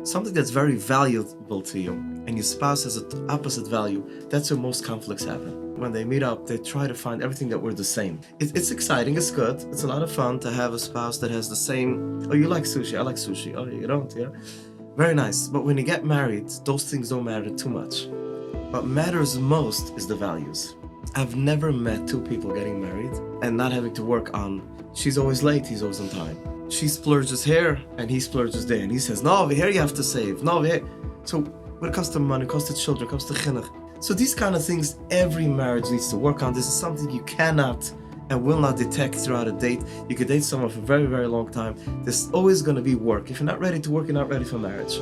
something that's very valuable to you, and your spouse has an opposite value, that's where most conflicts happen. When they meet up, they try to find everything that we're the same. It's exciting, it's good, it's a lot of fun to have a spouse that has the same, oh, you like sushi, I like sushi, oh, you don't, yeah? Very nice, but when you get married, those things don't matter too much. What matters most is the values. I've never met two people getting married and not having to work on, she's always late, he's always on time. She splurges here and he splurges there, and he says, no, over here you have to save, no, over here. So when it comes to money, it comes to children, it comes to chinuch. So these kind of things, every marriage needs to work on. This is something you cannot and will not detect throughout a date. You could date someone for a very, very long time. There's always going to be work. If you're not ready to work, you're not ready for marriage.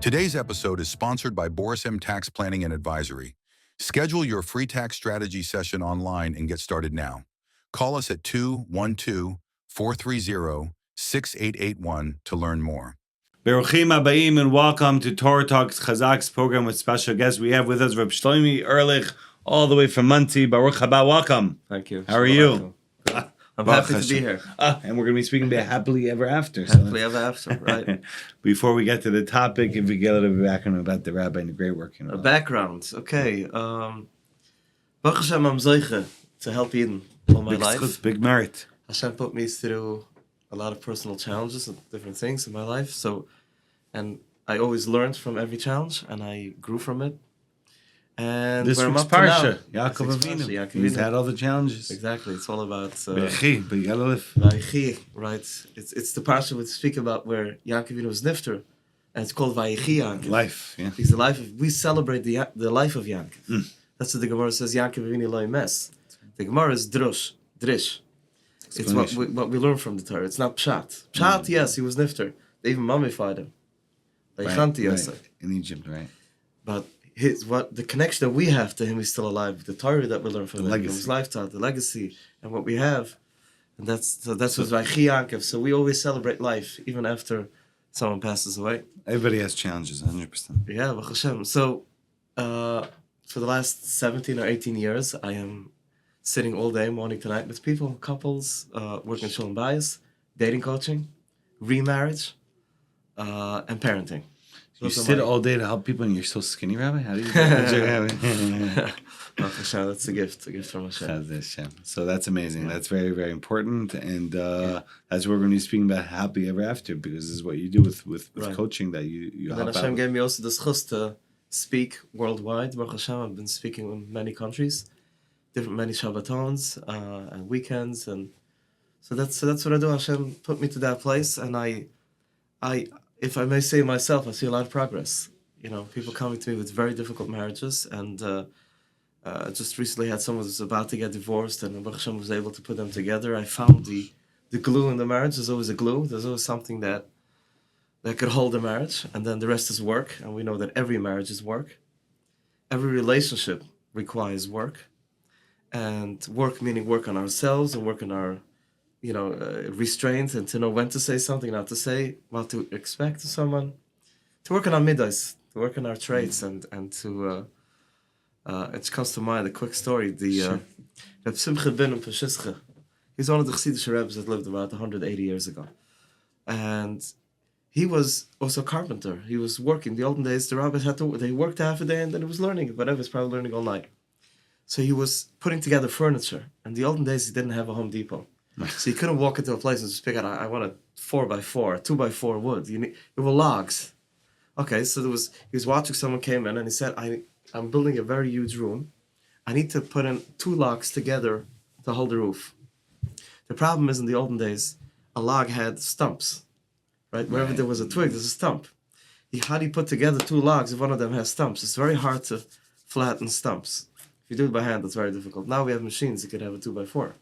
Today's episode is sponsored by Boris M Tax Planning and Advisory. Schedule your free tax strategy session online and get started now. Call us at 212-430-6881 to learn more. Beruchim Abayim, and welcome to Torah Talks Chazaq's program with special guests. We have with us Rabbi Shloime Ehrlich, all the way from Muncie. Baruch haba, welcome. Thank you. How are you? I'm happy to be here. And we're going to be speaking about happily ever after. Happily ever after, right. Before we get to the topic, if we get a little bit background about the rabbi and the great work. A background, okay. Baruch Hashem, I'm zeiche to help Eden all my life. Big merit. Hashem put me through a lot of personal challenges and different things in my life. And I always learned from every challenge, and I grew from it. And this week's parsha, Yaakov Avinu. He's had all the challenges. Exactly. It's all about but you gotta live. Right. It's the parsha we speak about where Yaakov Avinu was nifter, and it's called Vayechi Yaakov. Life. Yeah. He's the life. We celebrate the life of Yaakov. That's what the Gemara says. Yaakov Avinu lo mes. The Gemara is drish. It's what we learn from the Torah. It's not pshat. Pshat, yes, he was nifter. They even mummified him. Right. In Egypt, right? But the connection that we have to him is still alive. The Torah that we learn from him, his lifetime, the legacy, and what we have, and that's what Vayechi Yaakov. So we always celebrate life, even after someone passes away. Everybody has challenges, 100%. Yeah, Baruch Hashem. So for the last 17 or 18 years, I am sitting all day, morning to night, with people, couples, working shalom bayis, dating coaching, remarriage, and parenting. You sit all day to help people, and you're so skinny, Rabbi? How do you do that? That's a gift from Hashem. So that's amazing. Yeah. That's very, very important. And that's what we're going to be speaking about happy ever after, because this is what you do with right. Coaching that you help out. Hashem gave me also the schus to speak worldwide. Baruch Hashem, I've been speaking in many countries, many Shabbatons and weekends. And so that's what I do. Hashem put me to that place, and I if I may say myself, I see a lot of progress. You know, people coming to me with very difficult marriages, and just recently had someone who's about to get divorced, and Baruch Hashem was able to put them together. I found the glue in the marriage. There's always a glue. There's always something that could hold a marriage, and then the rest is work. And we know that every marriage is work. Every relationship requires work, and work meaning work on ourselves and work on our restraint, and to know when to say something, not to say, what to expect to someone, to work on our midas, to work on our traits, and to it comes to mind a quick story. Reb Simcha ben Peshischa, he's one of the Chassidish rabbis that lived about 180 years ago, and he was also a carpenter. He was working. The olden days, the rabbis they worked half a day, and then he was learning whatever. He's probably learning all night. So he was putting together furniture. In the olden days, he didn't have a Home Depot. So you couldn't walk into a place and just pick out, I want a 4x4, 2x4 wood. It were logs. Okay, so he was watching, someone came in and he said, I'm building a very huge room. I need to put in 2 logs together to hold the roof. The problem is, in the olden days, a log had stumps, right? Wherever there was a twig, there's a stump. How do you put together 2 logs if one of them has stumps? It's very hard to flatten stumps. If you do it by hand, it's very difficult. Now we have machines, you could have a 2x4.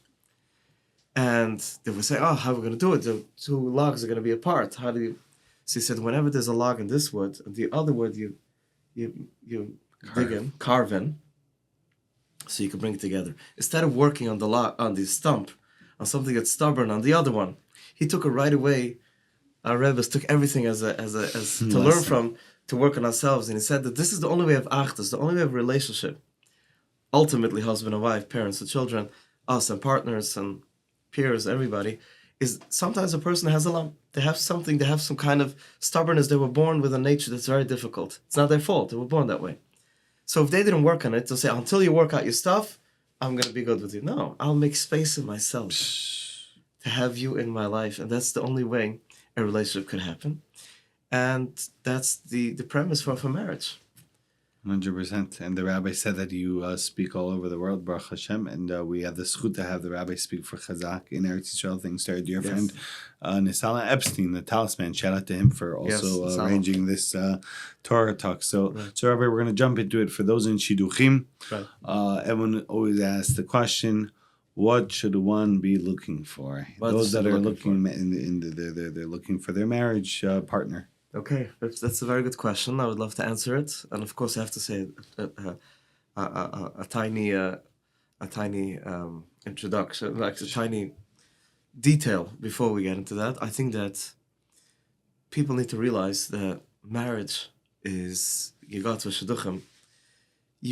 And they would say, how are we going to do it? The 2 logs are going to be apart. How do you... So he said, whenever there's a log in this wood, and the other wood you carve in, so you can bring it together. Instead of working on the stump, on something that's stubborn on the other one, he took it right away. Our Rebbes took everything as to learn from, to work on ourselves. And he said that this is the only way of achdus, the only way of relationship. ultimately husband and wife, parents and children, us and partners and peers, everybody, is sometimes a person has a lump. They have something, they have some kind of stubbornness. They were born with a nature that's very difficult. It's not their fault. They were born that way. So if they didn't work on it, they'll say, until you work out your stuff, I'm going to be good with you. No, I'll make space in myself to have you in my life. And that's the only way a relationship could happen. And that's the premise for marriage. 100%. And the rabbi said that you speak all over the world, Baruch Hashem, and we have the schut to have the rabbi speak for Chazaq in Eretz Yisrael, thanks to our dear friend Nisala Epstein, the talisman. Shout out to him for also arranging this Torah talk. So, so Rabbi, we're going to jump into it. For those in Shidduchim, everyone always asks the question, what should one be looking for? Those that are looking they're looking for their marriage partner. Okay, that's a very good question. I would love to answer it, and of course, I have to say a tiny introduction, like a tiny detail before we get into that. I think that people need to realize that marriage is you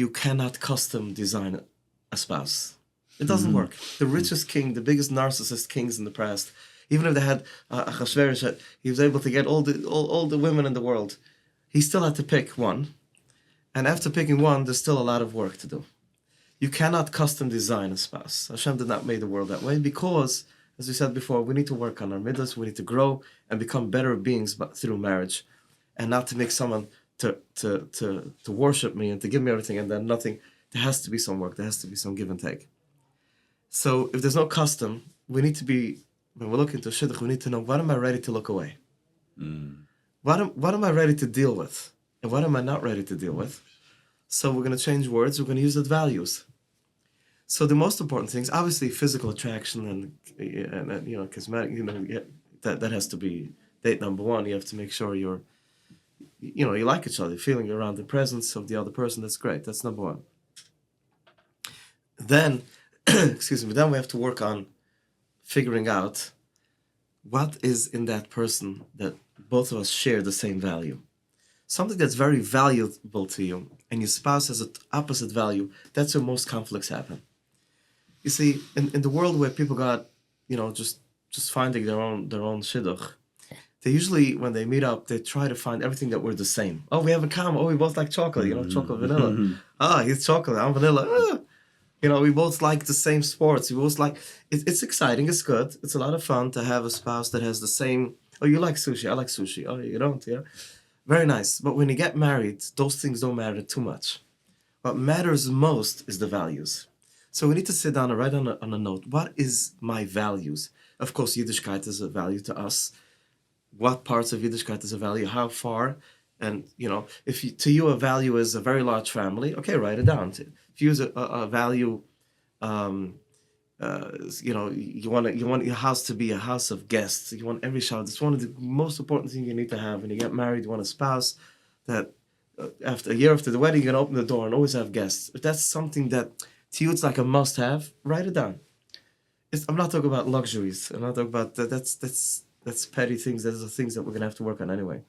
cannot custom design a spouse. It doesn't work. The richest king, the biggest narcissist kings in the past, even if they had Achashverosh, he was able to get all the women in the world. He still had to pick one. And after picking one, there's still a lot of work to do. You cannot custom design a spouse. Hashem did not make the world that way because, as we said before, we need to work on our midas. We need to grow and become better beings through marriage, and not to make someone to worship me and to give me everything and then nothing. There has to be some work. There has to be some give and take. So if there's no custom, we need to be, when we look into shidduch, we need to know, what am I ready to look away? What am I ready to deal with? And what am I not ready to deal with? So we're going to change words. We're going to use the values. So the most important things, obviously, physical attraction and cosmetic. That has to be date number one. You have to make sure you like each other, feeling around the presence of the other person. That's great. That's number one. Then, then we have to work on figuring out what is in that person that both of us share the same value. Something that's very valuable to you and your spouse has an opposite value, that's where most conflicts happen. You see, in the world where people got, just finding their own shidduch, they usually, when they meet up, they try to find everything that we're the same. Oh, we have a common. Oh, we both like chocolate, chocolate, vanilla. He's chocolate, I'm vanilla. We both like the same sports. We both like, it's exciting, it's good. It's a lot of fun to have a spouse that has the same, oh, you like sushi, I like sushi. Oh, you don't, yeah? Very nice. But when you get married, those things don't matter too much. What matters most is the values. So we need to sit down and write on a note, what is my values? Of course, Yiddishkeit is a value to us. What parts of Yiddishkeit is a value? How far? And, if to you a value is a very large family, okay, write it down. If you use a value, you want your house to be a house of guests. You want every child. It's one of the most important things you need to have. When you get married, you want a spouse that after a year after the wedding, you can open the door and always have guests. If that's something that to you it's like a must-have, write it down. I'm not talking about luxuries. I'm not talking about that. That's petty things. Those are things that we're gonna have to work on anyway.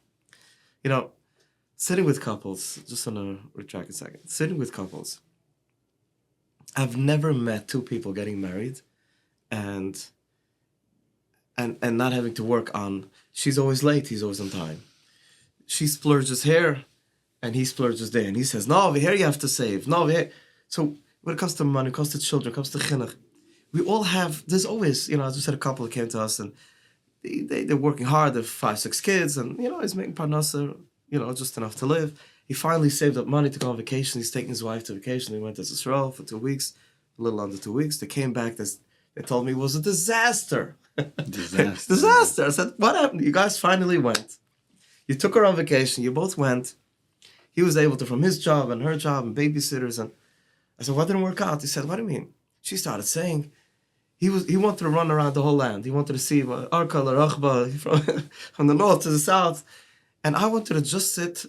Sitting with couples. Just want to retract a second. Sitting with couples. I've never met two people getting married and not having to work on, she's always late, he's always on time. She splurges here and he splurges there. And he says, no, over here you have to save. No, over here. So when it comes to money, it comes to children, it comes to chinuch, we all have, there's always, as we said, a couple that came to us and they're working hard, they have 5-6 kids and, he's making parnassa, just enough to live. He finally saved up money to go on vacation. He's taking his wife to vacation. He went to Israel for 2 weeks, a little under 2 weeks. They came back. They told me it was a disaster. Disaster. I said, what happened? You guys finally went. You took her on vacation. You both went. He was able to, from his job and her job and babysitters. And I said, what didn't work out? He said, what do you mean? She started saying, he wanted to run around the whole land. He wanted to see Arka, Larachba, from the north to the south. And I wanted to just sit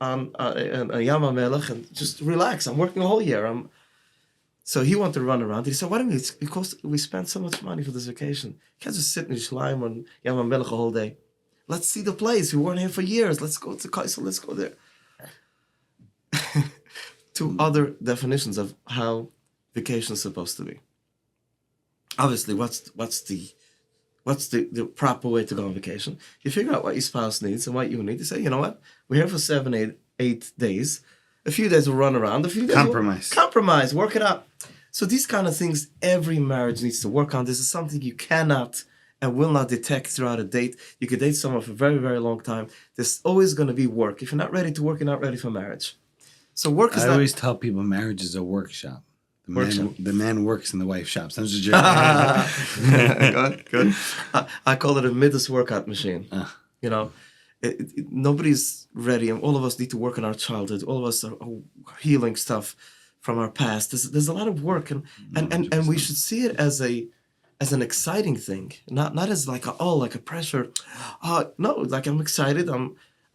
on a Yam HaMelech and just relax. I'm working a whole year. So he wanted to run around. He said, what do you mean? It's because we spent so much money for this vacation. You can't just sit in Yerushalayim on Yam HaMelech a whole day. Let's see the place. We weren't here for years. Let's go to Kaisel. Let's go there. two other definitions of how vacation is supposed to be. Obviously, what's the proper way to go on vacation? You figure out what your spouse needs and what you need. You say, you know what, we're here for 8 days. A few days we'll run around. A few days compromise, work it out. So these kind of things every marriage needs to work on. This is something you cannot and will not detect throughout a date. You could date someone for a very, very long time. There's always going to be work. If you're not ready to work, you're not ready for marriage. So work is I always tell people marriage is a workshop. The man works and the wife shops. I'm just joking. Good. I call it a Midas workout machine. You know, nobody's ready, and all of us need to work on our childhood. All of us are healing stuff from our past. There's a lot of work, and we should see it as an exciting thing, not as like a pressure. No, like I'm excited.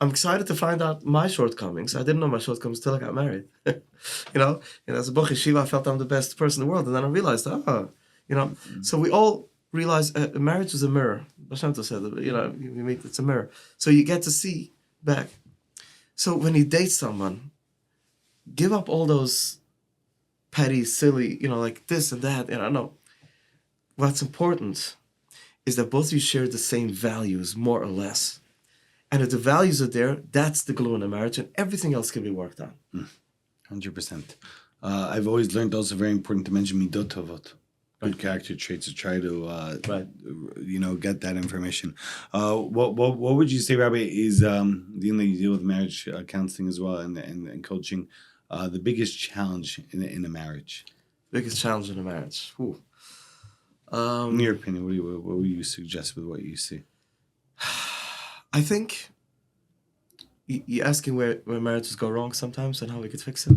I'm excited to find out my shortcomings. I didn't know my shortcomings till I got married. As a Bach Yeshiva, I felt I'm the best person in the world. And then I realized, So we all realize marriage is a mirror. Bashanto said, you meet, it's a mirror. So you get to see back. So when you date someone, give up all those petty, silly, like this and that. No. What's important is that both of you share the same values, more or less. And if the values are there, that's the glue in a marriage, and everything else can be worked on. 100%. I've always learned also very important to mention midot tovot, good character traits, to try to get that information. What would you say, Rabbi, is you deal with marriage counseling as well and coaching, the biggest challenge in a marriage? Biggest challenge in a marriage. In your opinion, what would you suggest with what you see? I think you're asking where marriages go wrong sometimes and how we could fix it.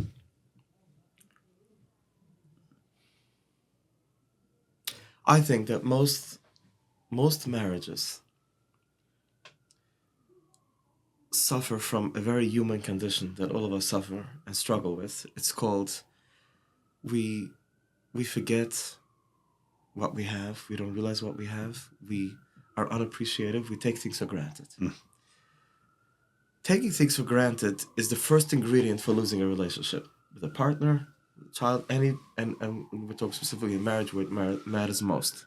I think that most marriages suffer from a very human condition that all of us suffer and struggle with. It's called we forget what we have. We don't realize what we have. We are unappreciative. We take things for granted. Taking things for granted is the first ingredient for losing a relationship with a partner, with a child, and we're talking specifically in marriage where it matters most.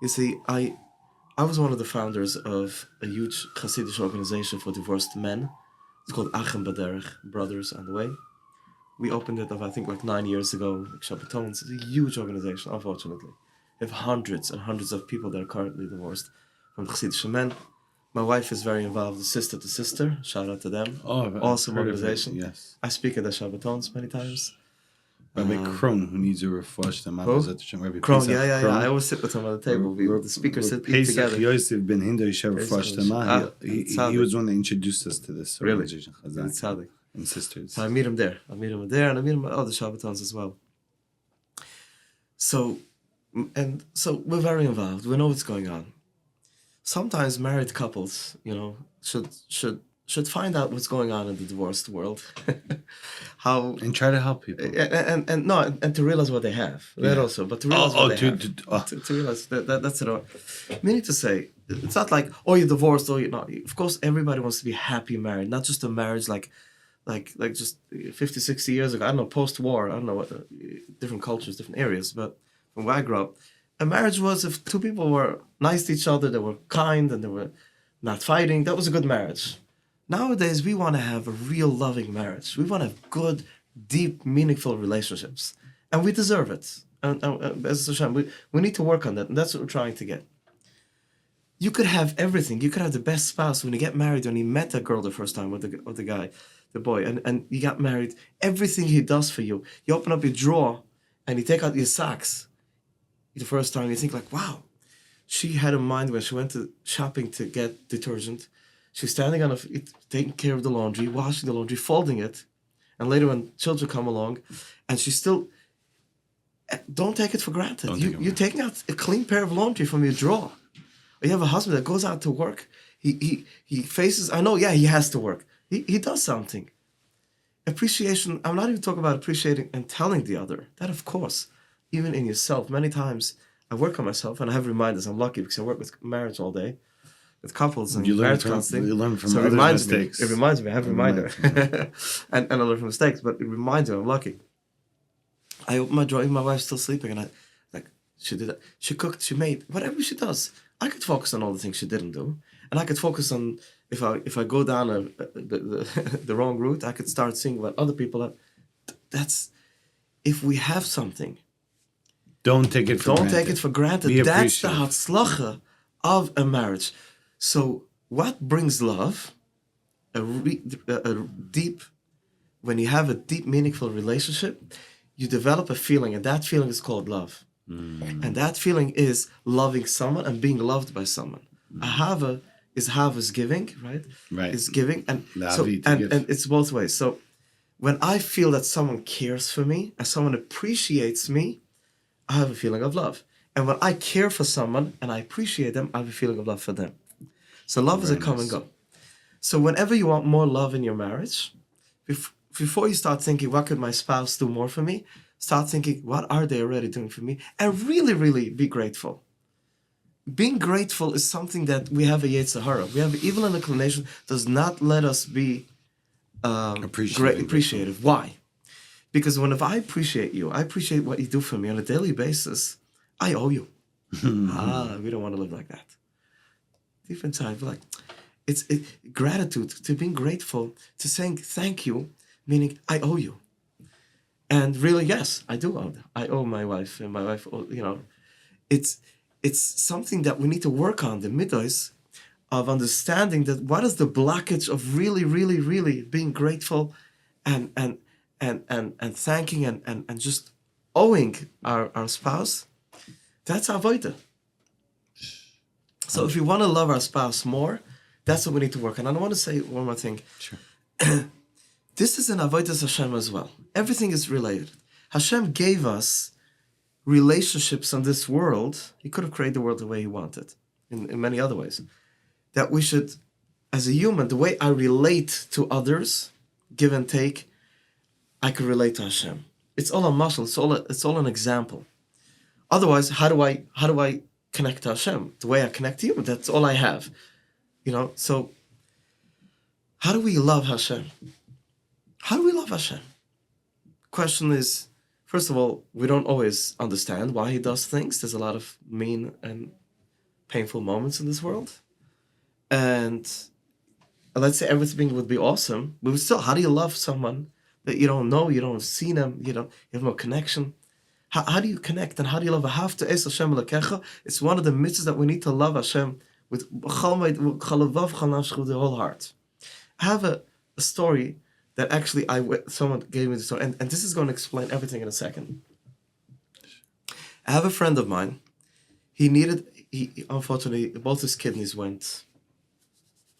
You see, I was one of the founders of a huge Hasidic organization for divorced men. It's called Achim Baderech, Brothers on the Way. We opened it up, I think, like 9 years ago, like Shabbatons. It's a huge organization, unfortunately. We have hundreds and hundreds of people that are currently divorced from Hasidic men. My wife is very involved, sister to sister. Shout out to them. Awesome organization. Yes. I speak at the Shabbatons many times. Rabbi Kron, who needs a refuah, Kron, yeah. I always sit with him at the table. The speakers sit together. Yosef ben Hinder, he was one that introduced us to this organization. Chazaq. And sisters. So I meet him there. And I meet him at other Shabbatons as well. So we're very involved. We know what's going on. Sometimes married couples, should find out what's going on in the divorced world. And try to help people. And to realize what they have. That also, but to realize what they have. To realize that's it. Meaning to say, it's not like, you're divorced, you're not. Of course, everybody wants to be happy married, not just a marriage like just 50, 60 years ago. I don't know, post-war. I don't know what different cultures, different areas, but from where I grew up, a marriage was if two people were nice to each other, they were kind, and they were not fighting. That was a good marriage. Nowadays, we want to have a real loving marriage. We want to have good, deep, meaningful relationships. And we deserve it. And as Hashem, we need to work on that. And that's what we're trying to get. You could have everything. You could have the best spouse when you get married, when you met a girl the first time, or the guy, the boy, and you got married. Everything he does for you. You open up your drawer, and you take out your socks. The first time, you think like, wow, she had a mind when she went to shopping to get detergent. She's standing on taking care of the laundry, washing the laundry, folding it. And later when children come along, and she's still, don't take it for granted. You're taking out a clean pair of laundry from your drawer. Or you have a husband that goes out to work. He faces, I know, he has to work. He does something. Appreciation, I'm not even talking about appreciating and telling the other. That, of course, even in yourself. Many times I work on myself, and I have reminders. I'm lucky because I work with marriage all day. with couples and You learn marriage from counseling. you learn from So it others' reminds mistakes. me. It reminds me. I have a reminder, and I learn from mistakes. But it reminds me. I'm lucky. I open my drawer. Even my wife's still sleeping, and I like she did. She cooked. She made whatever she does. I could focus on all the things she didn't do, and I could focus on if I go down the wrong route. I could start seeing what other people have. That's if we have something. Don't take it for Don't granted. take it for granted. Be That's the appreciative. hatzlacha of a marriage. So what brings love? A deep, when you have a deep, meaningful relationship, you develop a feeling, and that feeling is called love. And that feeling is loving someone and being loved by someone. Ahava is giving, right? Right. Is giving, and so Lavi to give. and it's both ways. So when I feel that someone cares for me and someone appreciates me, I have a feeling of love. And when I care for someone and I appreciate them, I have a feeling of love for them. So love is a come and go. So whenever you want more love in your marriage, before you start thinking, what could my spouse do more for me? Start thinking, what are they already doing for me? And really, really be grateful. Being grateful is something that we have a Yetzer Hara. We have evil and inclination does not let us be appreciative. Why? Because if I appreciate you, I appreciate what you do for me on a daily basis, I owe you. We don't want to live like that. Different type, like it's gratitude, to being grateful, to saying thank you, meaning I owe you. And really, yes, I do owe them. I owe my wife, and my wife, it's something that we need to work on, the midos of understanding that what is the blockage of really, really, really being grateful and thanking and just owing our spouse. That's avodah. So if we want to love our spouse more, that's what we need to work on. And I want to say one more thing. Sure. This is an avodas Hashem as well. Everything is related. Hashem gave us relationships in this world. He could have created the world the way he wanted, in many other ways. That we should, as a human, the way I relate to others, give and take, I could relate to Hashem. It's all a muscle. It's all an example. Otherwise, how do I connect to Hashem? The way I connect to you, that's all I have. So how do we love Hashem? How do we love Hashem? Question is, first of all, we don't always understand why he does things. There's a lot of mean and painful moments in this world. And let's say everything would be awesome, but still, how do you love someone that you don't know, you don't see them, you have no connection? How do you connect, and how do you love Hashem? It's one of the mitzvahs that we need to love Hashem with the whole heart. I have a story that actually someone gave me the story, and this is going to explain everything in a second. I have a friend of mine. He unfortunately, both his kidneys went,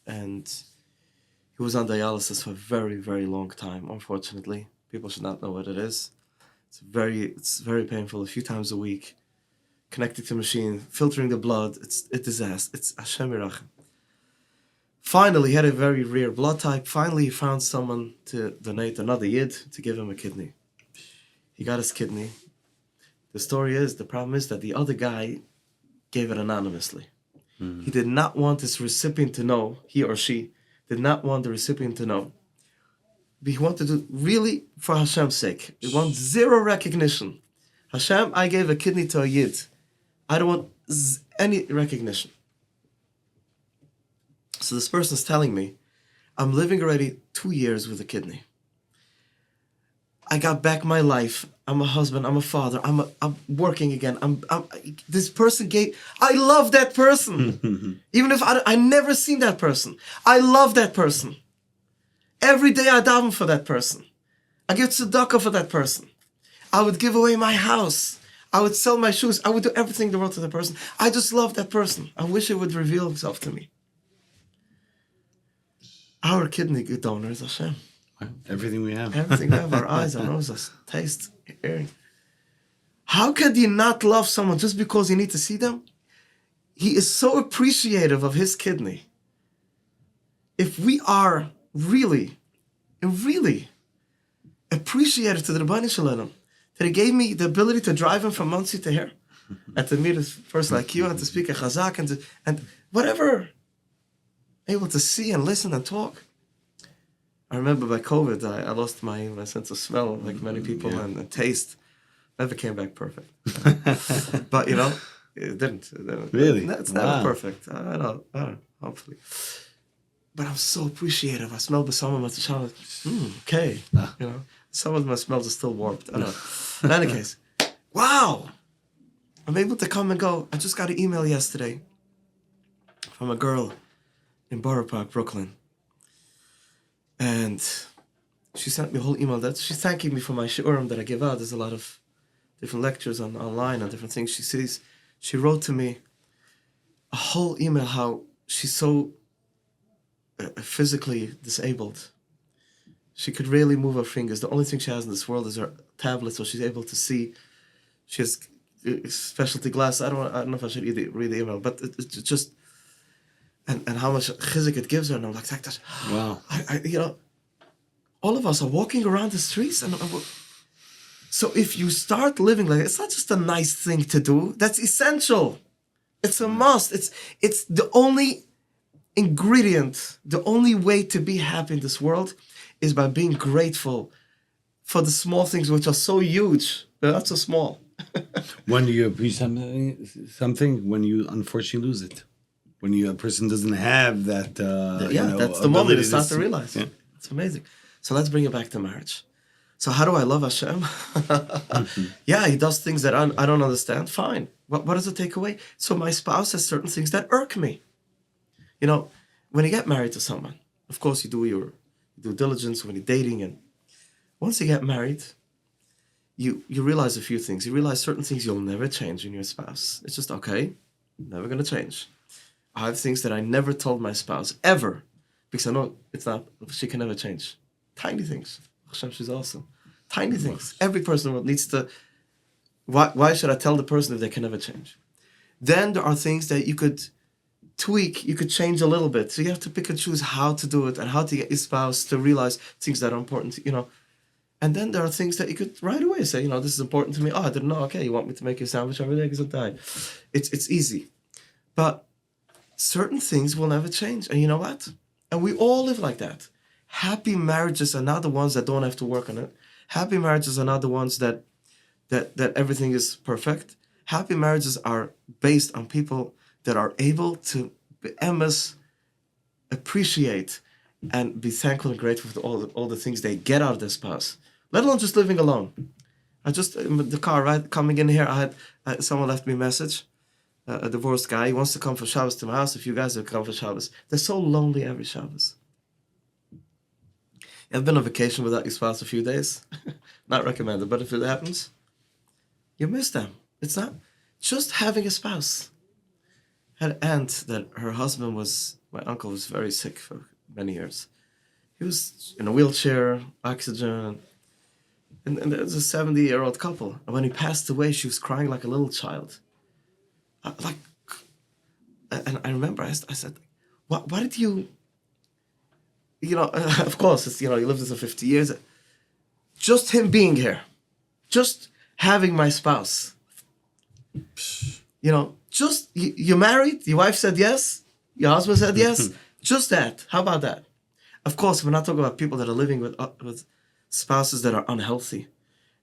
and he was on dialysis for a very, very long time. Unfortunately, people should not know what it is. It's very painful. A few times a week, connected to a machine, filtering the blood. It's a disaster. It's Hashem Yirachem. Finally, he had a very rare blood type. Finally, he found someone to donate another yid to give him a kidney. He got his kidney. The problem is that the other guy gave it anonymously. He did not want his recipient to know, he or she did not want the recipient to know. But he wanted to really, for Hashem's sake, he wants zero recognition. Hashem, I gave a kidney to a yid. I don't want any recognition. So this person's telling me, I'm living already 2 years with a kidney. I got back my life. I'm a husband. I'm a father. I'm working again. This person I love that person. Even if I never seen that person. I love that person. Every day I daven for that person. I give tzedakah for that person. I would give away my house. I would sell my shoes. I would do everything in the world to that person. I just love that person. I wish it would reveal himself to me. Our kidney donor is Hashem. Everything we have. Everything we have, our eyes, our noses, taste, hearing. How can you not love someone just because you need to see them? He is so appreciative of his kidney. If we are really appreciative to the Rabbi Shalom, that he gave me the ability to drive him from Monsey to here, and to meet a person like you, and to speak a Chazaq, and whatever. able to see and listen and talk. I remember by COVID, I lost my sense of smell, like many people, and taste. Never came back perfect. But, you know, it didn't. Really? It's never perfect. I don't know, hopefully. But I'm so appreciative. I smell Basama Matashala. Okay. You know, some of my smells are still warped. I don't know. In any case, wow. I'm able to come and go. I just got an email yesterday from a girl in Borough Park, Brooklyn. And she sent me a whole email that she's thanking me for my shiurim that I give out. There's a lot of different lectures online and different things she sees. She wrote to me a whole email how she's so physically disabled. She could rarely move her fingers. The only thing she has in this world is her tablet, so she's able to see. She has specialty glasses. I don't know if I should read the email, but it's just and how much chizuk it gives her. And I'm like, that's wow. You know, all of us are walking around the streets, and so if you start living like it's not just a nice thing to do. That's essential. It's a must. It's the only ingredient. The only way to be happy in this world is by being grateful for the small things which are so huge. They're not so small. When do you appreciate something? When you unfortunately lose it. When a person doesn't have that. That's the moment you start to realize. Yeah. It's amazing. So let's bring it back to marriage. So how do I love Hashem? Yeah, he does things that I don't understand. Fine. What does it take away? So my spouse has certain things that irk me. You know, when you get married to someone, of course you do your due diligence when you're dating, and once you get married, you realize a few things. You realize certain things you'll never change in your spouse. It's just, okay, never going to change. I have things that I never told my spouse, ever, because I know she can never change. Tiny things. Hashem, she's awesome. Tiny things. Every person needs to, why should I tell the person if they can never change? Then there are things that you could tweak, you could change a little bit. So you have to pick and choose how to do it and how to get your spouse to realize things that are important, you know. And then there are things that you could right away say, you know, this is important to me. Oh, I didn't know. Okay, you want me to make you a sandwich every day because I died. It's easy. But certain things will never change. And you know what? And we all live like that. Happy marriages are not the ones that don't have to work on it. Happy marriages are not the ones that everything is perfect. Happy marriages are based on people that are able to be appreciate and be thankful and grateful for all the things they get out of their spouse, let alone just living alone. I just, in the car, right, coming in here, I had someone left me a message, a divorced guy. He wants to come for Shabbos to my house. If you guys have come for Shabbos, they're so lonely every Shabbos. I've been on vacation without your spouse a few days. Not recommended, but if it happens, you miss them. It's not just having a spouse. I had an aunt that her husband my uncle was very sick for many years. He was in a wheelchair, oxygen, and there was a 70-year-old couple. And when he passed away, she was crying like a little child. And I remember I said, why did you, you know, of course, it's, you know, you lived this for 50 years. Just him being here, just having my spouse, you know, just, you're married, your wife said yes, your husband said yes, just that. How about that? Of course, we're not talking about people that are living with spouses that are unhealthy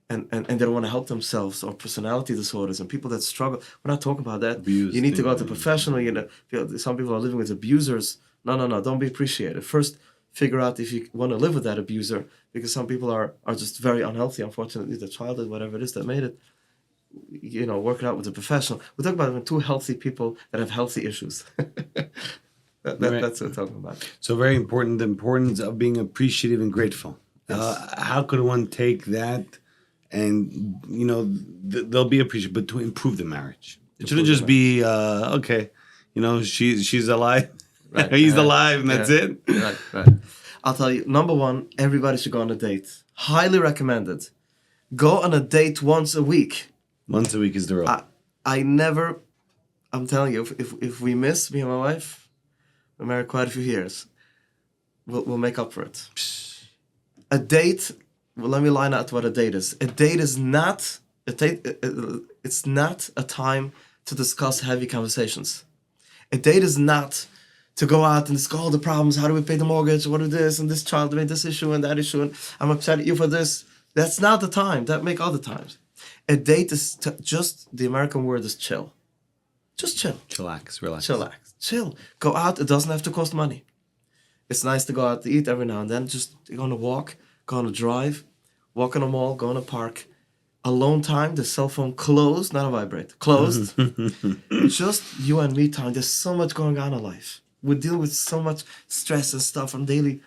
and they don't want to help themselves, or personality disorders, and people that struggle. We're not talking about that. You need to go to professional. You know, some people are living with abusers. No, don't be appreciated. First, figure out if you want to live with that abuser, because some people are just very unhealthy, unfortunately, the childhood, whatever it is that made it. You know, work it out with a professional. We're talking about two healthy people that have healthy issues. That's what we're talking about. So very important, the importance of being appreciative and grateful. Yes. How could one take that and, you know, they'll be appreciative, but to improve the marriage? It shouldn't just be, okay, you know, she's alive, right, he's alive, and that's it. Right. I'll tell you, number one, everybody should go on a date. Highly recommended. Go on a date once a week. Once a week is the rule. I'm telling you, if we miss, me and my wife, we're married quite a few years, we'll make up for it. A date, well, let me line out what a date is. A date is not, it's not a time to discuss heavy conversations. A date is not to go out and discuss all the problems. How do we pay the mortgage? What do this and this child made this issue and that issue, and I'm upset at you for this. That's not the time. That make other times. A date is just the American word is chill. Just chill. Chillax, relax. Chillax. Chill. Go out. It doesn't have to cost money. It's nice to go out to eat every now and then. Just go on a walk, go on a drive, walk in a mall, go in a park. Alone time, the cell phone closed, not a vibrate. Closed. Just you and me time. There's so much going on in life. We deal with so much stress and stuff on daily.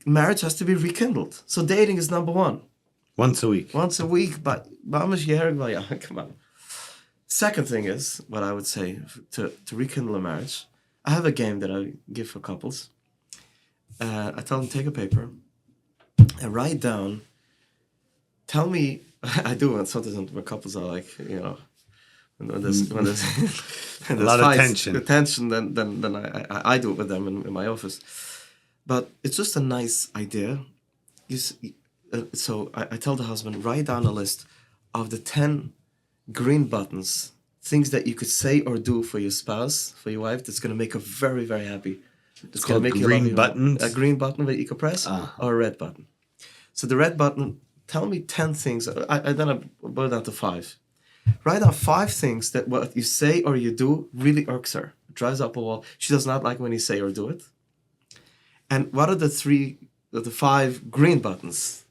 Marriage has to be rekindled. So dating is number one. Once a week. Once a week, but come on. Second thing is, what I would say to rekindle a marriage, I have a game that I give for couples. I tell them, take a paper and write down, tell me, I do, and sometimes when couples are like, when there's a lot of tension. The tension, then I do it with them in my office. But it's just a nice idea. So I tell the husband, write down a list of the 10 green buttons, things that you could say or do for your spouse, for your wife, that's going to make her very, very happy. It's called green buttons? A green button that you can press, or a red button. So the red button, tell me 10 things. Then I boil down to 5. Write down 5 things that what you say or you do really irks her. It drives up a wall. She does not like when you say or do it. And what are the 5 green buttons?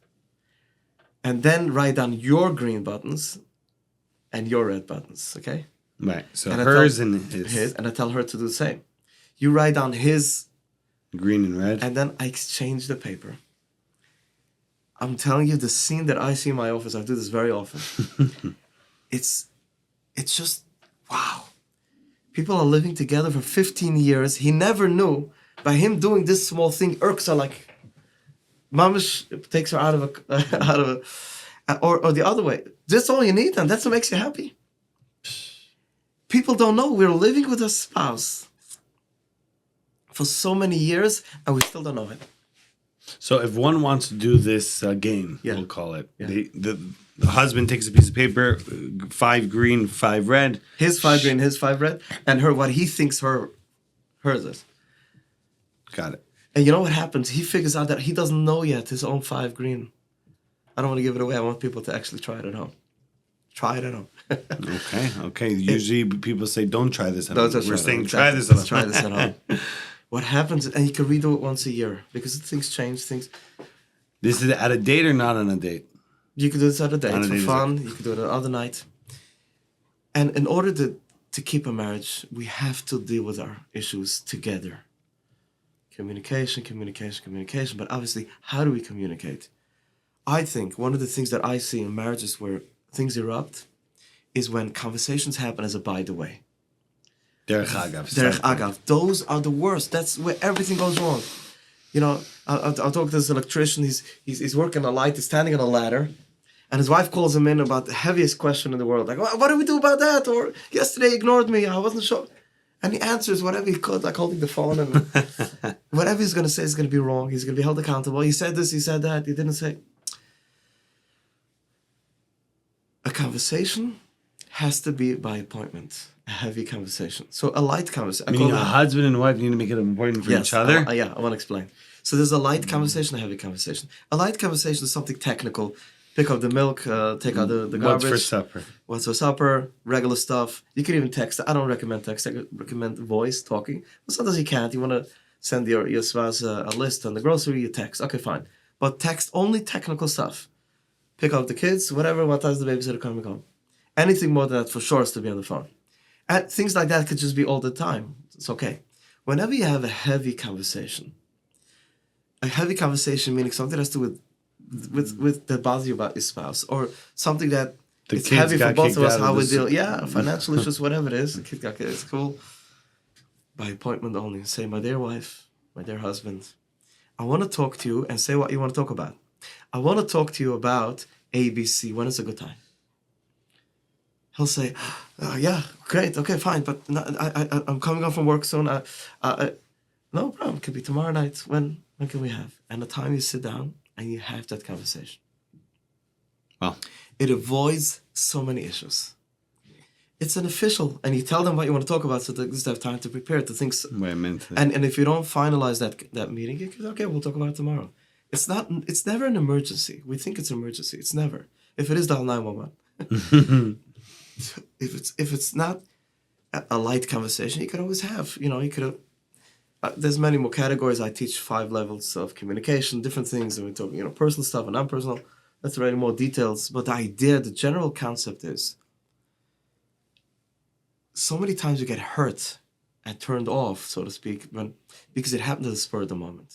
And then write down your green buttons and your red buttons, okay? Right. So and hers and his. And I tell her to do the same. You write down his green and red. And then I exchange the paper. I'm telling you, the scene that I see in my office, I do this very often. It's just, wow. People are living together for 15 years. He never knew. By him doing this small thing, irks her like, mamish takes her out of a, or the other way. That's all you need, and that's what makes you happy. People don't know we're living with a spouse for so many years, and we still don't know it. So if one wants to do this game, we'll call it, the husband takes a piece of paper, 5 green, 5 red. His 5 green, his 5 red, and her what he thinks hers is. Got it. And you know what happens? He figures out that he doesn't know yet his own 5 green. I don't want to give it away. I want people to actually try it at home. Try it at home. Okay. Usually people say, don't try this at home. We're saying, try this at home. Try this at home. What happens, and you can redo it once a year, because things change, This is at a date or not on a date? You could do this at a date for fun. You could do it another night. And in order to keep a marriage, we have to deal with our issues together. Communication. But obviously, how do we communicate? I think one of the things that I see in marriages where things erupt is when conversations happen as a by the way. Derech agav. Those are the worst. That's where everything goes wrong. I'll talk to this electrician. He's working a light. He's standing on a ladder. And his wife calls him in about the heaviest question in the world. Like, what do we do about that? Or, yesterday he ignored me. I wasn't sure. And he answers whatever he could, like holding the phone. And whatever he's going to say is going to be wrong. He's going to be held accountable. He said this, he said that. He didn't say. A conversation has to be by appointment. A heavy conversation. So a light conversation. Meaning a husband and wife need to make it important for each other? I want to explain. So there's a light conversation, a heavy conversation. A light conversation is something technical. Pick up the milk, take out the garbage. What's for supper? Regular stuff. You can even text. I don't recommend text. I recommend voice, talking. But sometimes you can't. You want to send your spouse a list on the grocery, you text. Okay, fine. But text only technical stuff. Pick up the kids, whatever, what time's the babysitter coming home. Anything more than that for sure is to be on the phone. And things like that could just be all the time. It's okay. Whenever you have a heavy conversation meaning something that has to do with that bothers you about your spouse, or something that it's heavy for both of us, how we deal. Yeah, financial issues, whatever it is. The kid got kicked, it's cool. By appointment only. Say, my dear wife, my dear husband, I want to talk to you, and say what you want to talk about. I want to talk to you about ABC. When is a good time? He'll say, yeah, great, okay, fine, but I'm coming home from work soon. No problem, it could be tomorrow night. When can we have? And the time you sit down and you have that conversation. Wow. It avoids so many issues. it's an official, and you tell them what you want to talk about, so they just have time to prepare to think. Right, mentally. And if you don't finalize that meeting, you can, okay, we'll talk about it tomorrow. It's not. It's never an emergency. We think it's an emergency. It's never. If it is, dial 911. if it's not a light conversation, you could always have. You could have. There's many more categories. I teach 5 levels of communication, different things, and we're talking, personal stuff and non-personal. That's already more details. But the idea, the general concept is, so many times you get hurt and turned off, so to speak, because it happened at the spur of the moment.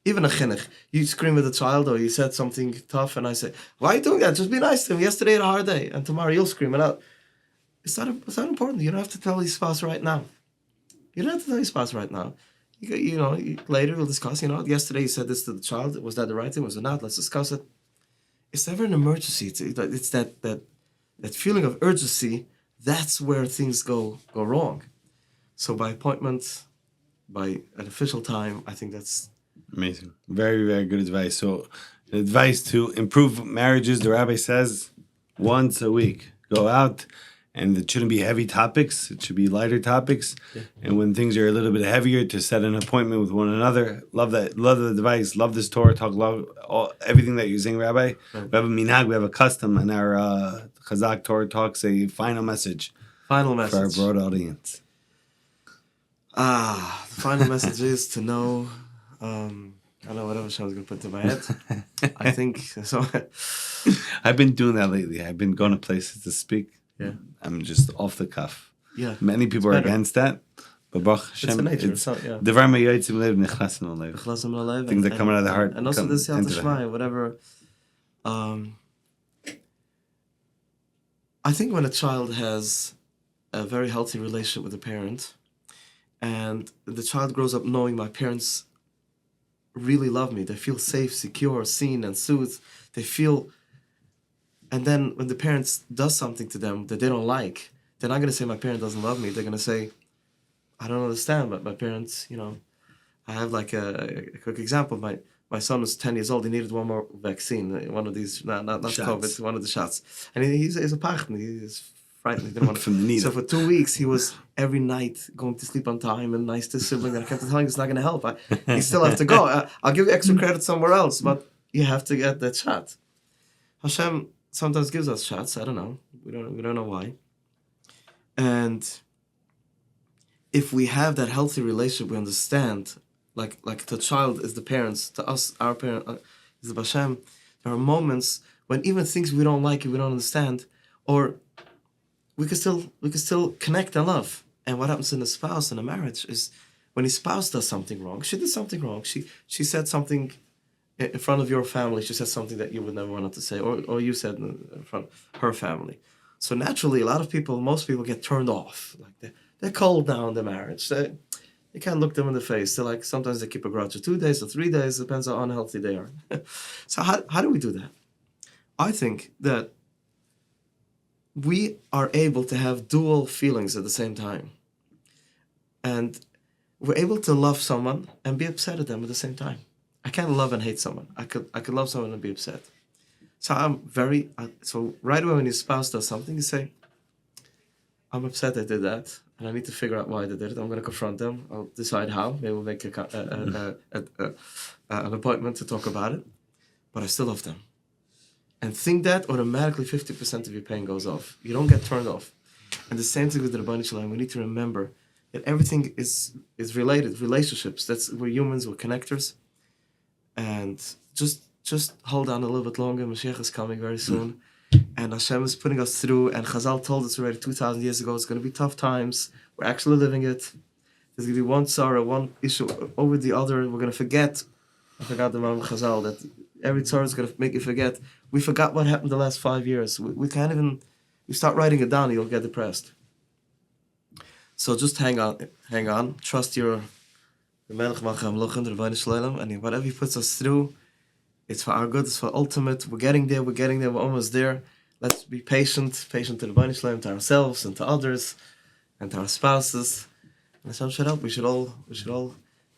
Even a chinuch, you scream at a child or you said something tough, and I say, "Why are you doing that? Just be nice to him. Yesterday had a hard day, and tomorrow you'll scream it out." It's not important. You don't have to tell your spouse right now. You don't have to tell your spouse right now. Later we'll discuss. Yesterday you said this to the child. Was that the right thing? Was it not? Let's discuss it. It's never an emergency. It's that feeling of urgency. That's where things go wrong. So by appointment, by an official time, I think that's amazing. Very, very good advice. So, advice to improve marriages, the rabbi says, once a week. Go out, and it shouldn't be heavy topics. It should be lighter topics. Yeah. And when things are a little bit heavier, to set an appointment with one another. Love that. Love the advice. Love this Torah talk. Love everything that you're saying, Rabbi. Right. We have a minhag. We have a custom in our Chazaq Torah talks. A final message. Final message for our broad audience. The final message is to know. I don't know what else I was going to put to my head. I think so. I've been doing that lately. I've been going to places to speak. Yeah. I'm just off the cuff. Yeah. Many people are against that. But Baruch Hashem, it's the nature. Things that come out of the heart. And also this Yalta Shmai, whatever. I think when a child has a very healthy relationship with a parent, and the child grows up knowing my parents really love me, they feel safe, secure, seen, and soothed. They feel, and then when the parents does something to them that they don't like, they're not going to say my parent doesn't love me. They're going to say, I don't understand, but my parents, I have like a quick example. My son was 10 years old. He needed one more vaccine, one of these, not COVID, one of the shots. And he's a pachtan. He's frightened. He didn't want to. From the needle. So for 2 weeks, he was every night going to sleep on time and nice to sibling. And I kept telling him it's not going to help. You still have to go. I'll give you extra credit somewhere else, but you have to get that shot. Hashem sometimes gives us shots. I don't know. We don't know why. And if we have that healthy relationship, we understand, like the child is the parents, to us, our parent is the Bashem. There are moments when even things we don't like, we don't understand, or we can still connect and love. And what happens in a spouse in a marriage is when his spouse does something wrong. She did something wrong. She said something in front of your family. She said something that you would never want her to say, or you said in front of her family. So naturally, most people get turned off. Like they cold down the marriage. You can't look them in the face. They're like, sometimes they keep a grudge for 2 days or 3 days. Depends how unhealthy they are. So how do we do that? I think that we are able to have dual feelings at the same time. And we're able to love someone and be upset at them at the same time. I can't love and hate someone. I could love someone and be upset. So so right away when your spouse does something, you say, I'm upset I did that, and I need to figure out why they did it. I'm going to confront them. I'll decide how. Maybe we'll make an appointment to talk about it. But I still love them. And think that automatically 50% of your pain goes off. You don't get turned off. And the same thing with the Rabbi Shloime. We need to remember that everything is related. Relationships. We're humans. We're connectors. And just hold on a little bit longer. Mashiach is coming very soon. And Hashem is putting us through. And Chazal told us already 2,000 years ago, it's going to be tough times. We're actually living it. There's going to be one sorrow, one issue over the other. We're going to forget. I forgot the Imam Chazal that every tzara is going to make you forget. We forgot what happened the last 5 years. We can't even. You start writing it down, you'll get depressed. So just hang on. Trust your Melech Malcham the Rabbi Shloime, and whatever he puts us through, it's for our good. It's for ultimate. We're getting there. We're almost there. Let's be patient to the Rabbi Shloime, to ourselves and to others, and to our spouses. And Hashem should help. We should all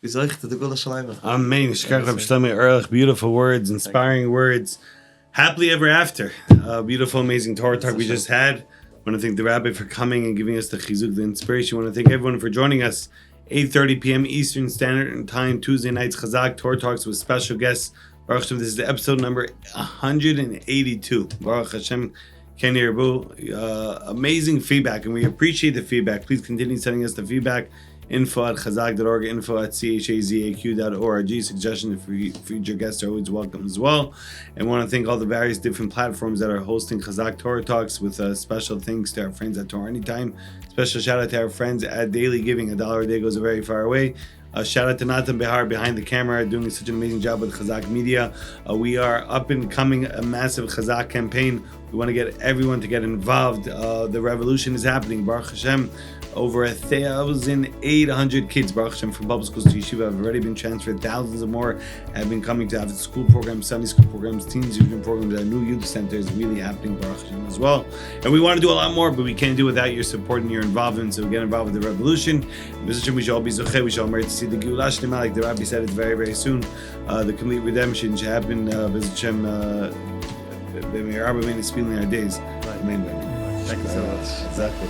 be zoich to the Gula Shalayim. Amen. Shkach Rabbi Shloime Ehrlich. Beautiful words, inspiring words. Happily ever after. Beautiful, amazing Torah talk we just had. I want to thank the Rabbi for coming and giving us the chizuk, the inspiration. I want to thank everyone for joining us. 8:30 p.m. Eastern Standard Time, Tuesday nights, Chazaq Torah Talks with special guests. Baruch Hashem, this is the episode number 182. Baruch Hashem, Ken Yerbu. Amazing feedback, and we appreciate the feedback. Please continue sending us the feedback. info@chazaq.org, info@chazaq.org. Suggestions for future guests are always welcome as well. And I want to thank all the various different platforms that are hosting Chazaq Torah Talks, with special thanks to our friends at Torah Anytime. Special shout out to our friends at Daily Giving. $1 a day goes very far away. Shout out to Nathan Behar behind the camera, doing such an amazing job with Chazaq Media. We are up and coming a massive Chazaq campaign. We want to get everyone to get involved. The revolution is happening. Baruch Hashem, over 1,800 kids, Baruch Hashem, from public schools to yeshiva have already been transferred. Thousands of more have been coming to have school programs, Sunday school programs, teens union programs. Our new youth center is really happening, Baruch Hashem, as well. And we want to do a lot more, but we can't do it without your support and your involvement. So get involved with the revolution. We shall all be zocheh. We shall merit to see the Geulah Shlema, like the Rabbi said, it's very, very soon. The complete redemption should happen. Hashem, b'me'ara b'mein is feeling our days. Thank you so much. Exactly.